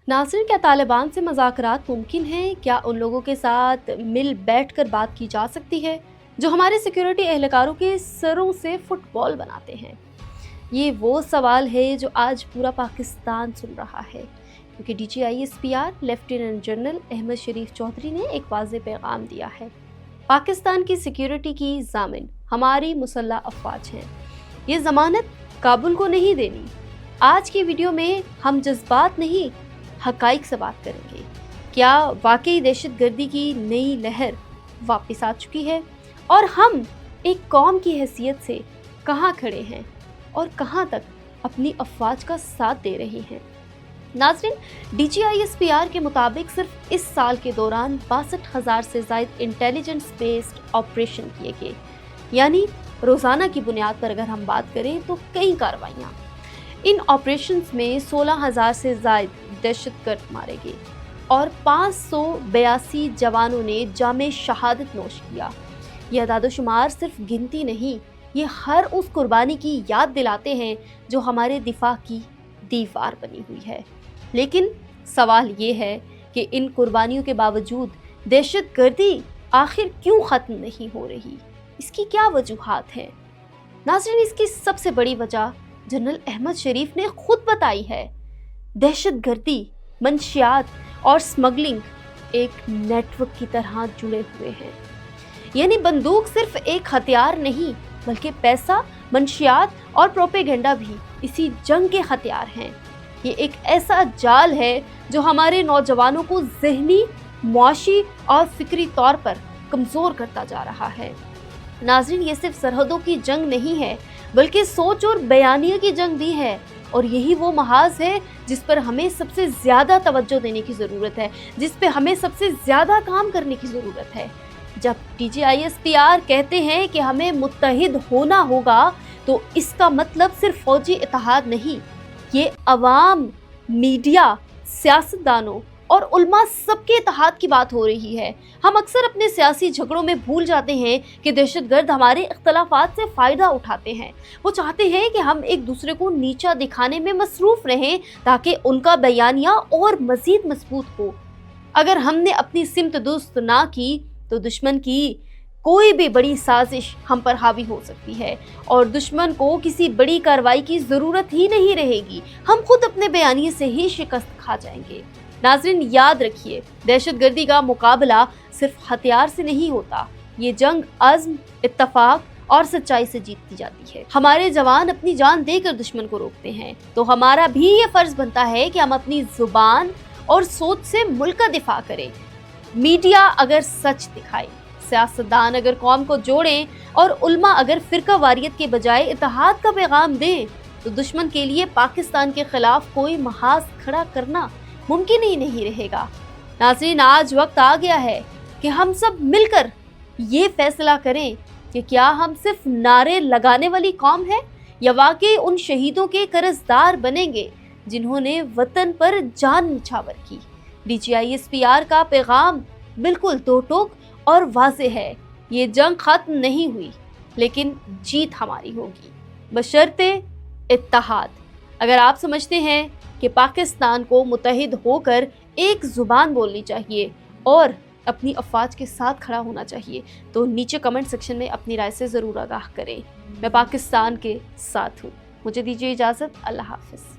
नाज़रीन, क्या तालिबान से मुज़ाकरात मुमकिन हैं? क्या उन लोगों के साथ मिल बैठ कर बात की जा सकती है जो हमारे सिक्योरिटी एहलकारों के सरों से फुटबॉल बनाते हैं? ये वो सवाल है जो आज पूरा पाकिस्तान सुन रहा है, क्योंकि DGISPR लेफ्टिनेंट जनरल अहमद शरीफ चौधरी ने एक वाज़ेह पैगाम दिया है। पाकिस्तान की सिक्योरिटी की ज़ामिन हमारी मुसल्लह अफ़वाज हैं। ये ज़मानत काबुल को नहीं देनी। आज की वीडियो में हम जज्बात नहीं, हक़ाइक़ से बात करेंगे। क्या वाकई दहशतगर्दी की नई लहर वापस आ चुकी है, और हम एक कौम की हैसियत से कहाँ खड़े हैं और कहाँ तक अपनी अफ़वाज का साथ दे रही हैं? नाज़रीन, DGISPR के मुताबिक सिर्फ इस साल के दौरान 62,000 से ज़ायद इंटेलिजेंस बेस्ड ऑपरेशन किए गए, यानी रोज़ाना की बुनियाद पर अगर हम बात करें तो कई कार्रवाइयाँ। इन ऑपरेशंस में 16,000 से ज़ायद दहशतगर्द मारे गए और 582 जवानों ने जामे शहादत नोश किया। ये अदाद-ओ-शुमार सिर्फ गिनती नहीं, ये हर उस कुर्बानी की याद दिलाते हैं जो हमारे दिफा की दीवार बनी हुई है। लेकिन सवाल ये है कि इन कुर्बानियों के बावजूद दहशतगर्दी आखिर क्यों ख़त्म नहीं हो रही? इसकी क्या वजूहात हैं? नाज़रीन, इसकी सबसे बड़ी वजह जनरल अहमद शरीफ ने खुद बताई है। दहशतगर्दी, मंशियात और स्मगलिंग एक नेटवर्क की तरह जुड़े हुए हैं। यानी बंदूक सिर्फ एक हथियार नहीं, बल्कि पैसा, मंशियात और प्रोपेगेंडा भी इसी जंग के हथियार हैं। ये एक ऐसा जाल है जो हमारे नौजवानों को ज़हनी, मुआशी और फिक्री तौर पर कमज़ोर करता जा रहा है। नाज़रीन, ये सिर्फ सरहदों की जंग नहीं है, बल्कि सोच और बयानिया की जंग भी है, और यही वो महाज है जिस पर हमें सबसे ज़्यादा तवज्जो देने की ज़रूरत है, जिस पे हमें सबसे ज़्यादा काम करने की ज़रूरत है। जब DGISPR कहते हैं कि हमें मुत्तहिद होना होगा, तो इसका मतलब सिर्फ फौजी इत्तेहाद नहीं, ये अवाम, मीडिया, सियासतदानों और उलमा सबके इत्तेहाद की बात हो रही है। हम अक्सर अपने सियासी झगड़ों में भूल जाते हैं कि दहशतगर्द हमारे इख्तलाफात से फ़ायदा उठाते हैं। वो चाहते हैं कि हम एक दूसरे को नीचा दिखाने में मसरूफ़ रहें ताकि उनका बयानिया और मज़ीद मजबूत हो। अगर हमने अपनी सिमत दुरुस्त ना की तो दुश्मन की कोई भी बड़ी साजिश हम पर हावी हो सकती है, और दुश्मन को किसी बड़ी कार्रवाई की ज़रूरत ही नहीं रहेगी। हम खुद अपने बयानिए से ही शिकस्त खा जाएंगे। नाज़रीन, याद रखिए, दहशतगर्दी का मुकाबला सिर्फ हथियार से नहीं होता। ये जंग अज़्म, इत्तफाक और सच्चाई से जीती जाती है। हमारे जवान अपनी जान देकर दुश्मन को रोकते हैं, तो हमारा भी ये फ़र्ज़ बनता है कि हम अपनी ज़ुबान और सोच से मुल्क का दिफा करें। मीडिया अगर सच दिखाए, सियासतदान अगर कौम को जोड़ें और उलमा अगर फ़िरका वारियत के बजाय इत्तेहाद का पैगाम दें, तो दुश्मन के लिए पाकिस्तान के ख़िलाफ़ कोई महाज खड़ा करना मुमकिन ही नहीं रहेगा। नाज़रीन, आज वक्त आ गया है कि हम सब मिलकर ये फैसला करें कि क्या हम सिर्फ नारे लगाने वाली कौम है, या वाकई उन शहीदों के कर्जदार बनेंगे जिन्होंने वतन पर जान निछावर की। DGISPR का पैगाम बिल्कुल दो टोक और वाज़ेह है। ये जंग ख़त्म नहीं हुई, लेकिन जीत हमारी होगी, बशर्ते इत्तेहाद। अगर आप समझते हैं कि पाकिस्तान को मुत्तहिद होकर एक ज़ुबान बोलनी चाहिए और अपनी अफ़वाज के साथ खड़ा होना चाहिए, तो नीचे कमेंट सेक्शन में अपनी राय से ज़रूर आगाह करें। मैं पाकिस्तान के साथ हूँ। मुझे दीजिए इजाज़त। अल्लाह हाफ़िज़।